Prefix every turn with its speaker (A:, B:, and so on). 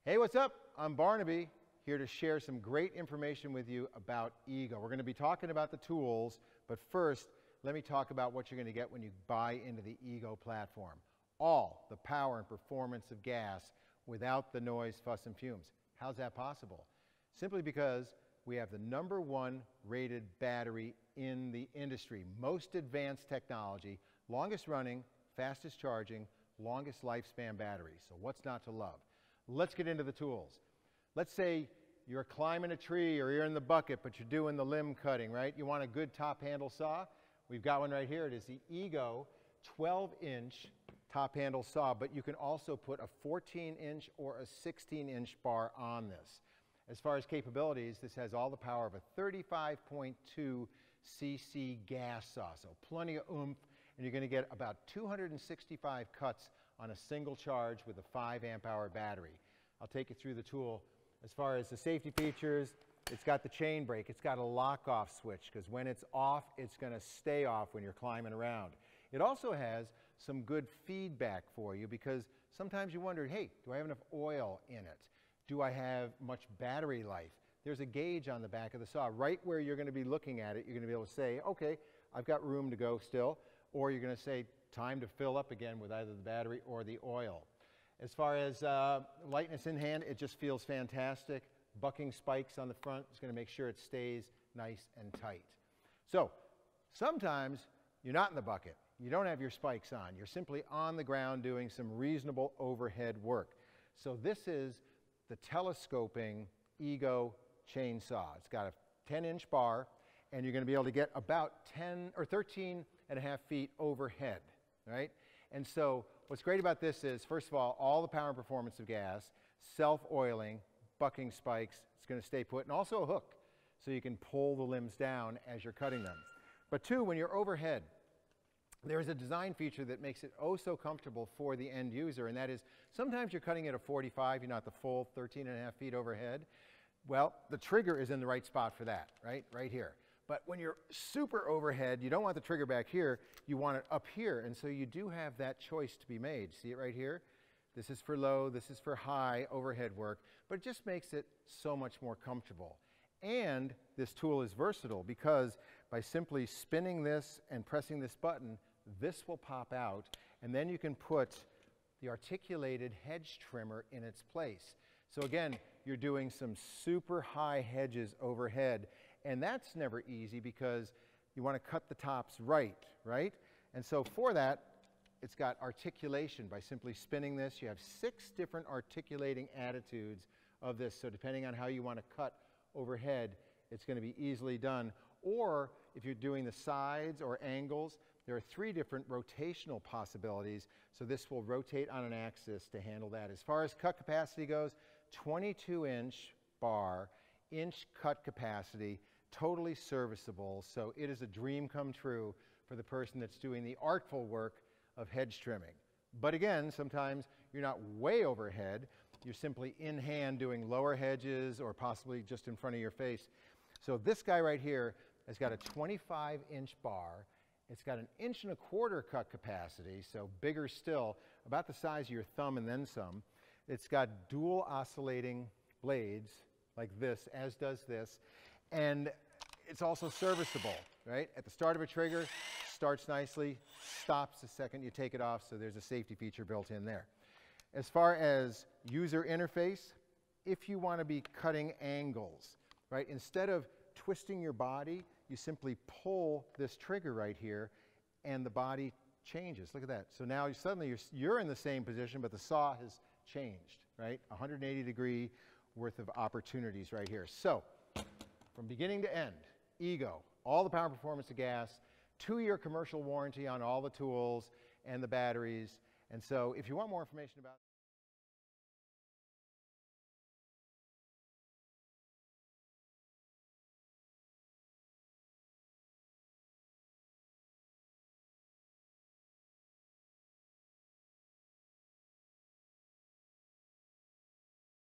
A: Hey, what's up? I'm Barnaby, here to share some great information with you about Ego. We're going to be talking about the tools, but first, let me talk about what you're going to get when you buy into the Ego platform. All the power and performance of gas without the noise, fuss, and fumes. How's that possible? Simply because we have the #1 rated battery in the industry. Most advanced technology, longest running, fastest charging, longest lifespan battery. So what's not to love? Let's get into the tools. Let's say you're climbing a tree or you're in the bucket, but you're doing the limb cutting, right? You want a good top handle saw? We've got one right here. It is the Ego 12-inch top handle saw, but you can also put a 14-inch or a 16-inch bar on this. As far as capabilities, this has all the power of a 35.2 cc gas saw, so plenty of oomph, and you're going to get about 265 cuts on a single charge with a 5 amp hour battery. I'll take you through the tool. As far as the safety features, it's got the chain brake, it's got a lock-off switch, because when it's off, it's going to stay off when you're climbing around. It also has some good feedback for you, because sometimes you wonder, hey, do I have enough oil in it? Do I have much battery life? There's a gauge on the back of the saw. Right where you're going to be looking at it, you're going to be able to say, okay, I've got room to go still, or you're going to say, time to fill up again with either the battery or the oil. As far as lightness in hand, it just feels fantastic. Bucking spikes on the front is going to make sure it stays nice and tight. So sometimes you're not in the bucket. You don't have your spikes on. You're simply on the ground doing some reasonable overhead work. So this is the telescoping Ego chainsaw. It's got a 10-inch bar, and you're going to be able to get about 10 or 13 and a half feet overhead, right? And so what's great about this is, first of all the power and performance of gas, self-oiling, bucking spikes, it's going to stay put, and also a hook, so you can pull the limbs down as you're cutting them. But two, when you're overhead, there's a design feature that makes it oh so comfortable for the end user, and that is sometimes you're cutting at a 45, you're not the full 13 and a half feet overhead. Well, the trigger is in the right spot for that, right here. But when you're super overhead, you don't want the trigger back here, you want it up here, and so you do have that choice to be made. See it right here? This is for low, this is for high overhead work, but it just makes it so much more comfortable. And this tool is versatile because by simply spinning this and pressing this button, this will pop out, and then you can put the articulated hedge trimmer in its place. So again, you're doing some super high hedges overhead, and that's never easy because you want to cut the tops right? And so for that, it's got articulation. By simply spinning this, you have 6 different articulating attitudes of this, so depending on how you want to cut overhead, it's going to be easily done. Or if you're doing the sides or angles, there are 3 different rotational possibilities, so this will rotate on an axis to handle that. As far as cut capacity goes, 22-inch bar, inch cut capacity, totally serviceable, so it is a dream come true for the person that's doing the artful work of hedge trimming. But again, sometimes you're not way overhead, you're simply in hand doing lower hedges or possibly just in front of your face. So this guy right here has got a 25-inch bar. It's got an 1.25 inch cut capacity, so bigger still, about the size of your thumb and then some. It's got dual oscillating blades like this, as does this, and it's also serviceable, right? At the start of a trigger, starts nicely, stops the second you take it off, so there's a safety feature built in there. As far as user interface, if you want to be cutting angles, right, instead of twisting your body, you simply pull this trigger right here and the body changes. Look at that. So now suddenly you're in the same position, but the saw has changed, right? 180-degree worth of opportunities right here. So from beginning to end, Ego, all the power and performance of gas, 2-year commercial warranty on all the tools and the batteries. And so if you want more information about